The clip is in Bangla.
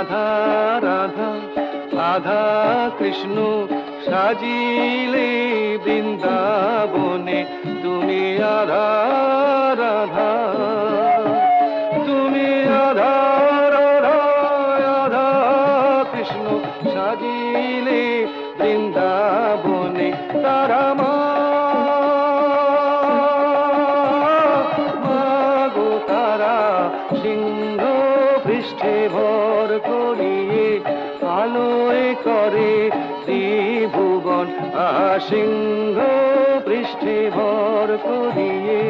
রাধা রাধা রাধা কৃষ্ণ সাজিলে বৃন্দাবনে তুমি রাধা রাধা তুমি রাধা রাধা রাধা কৃষ্ণ সাজিলে বৃন্দাবনে তারা মাগো তারা সিংহ পৃষ্ঠে ভর করিয়ে আলোয় করে ত্রিভুবন সিংহ পৃষ্ঠে ভর করিয়ে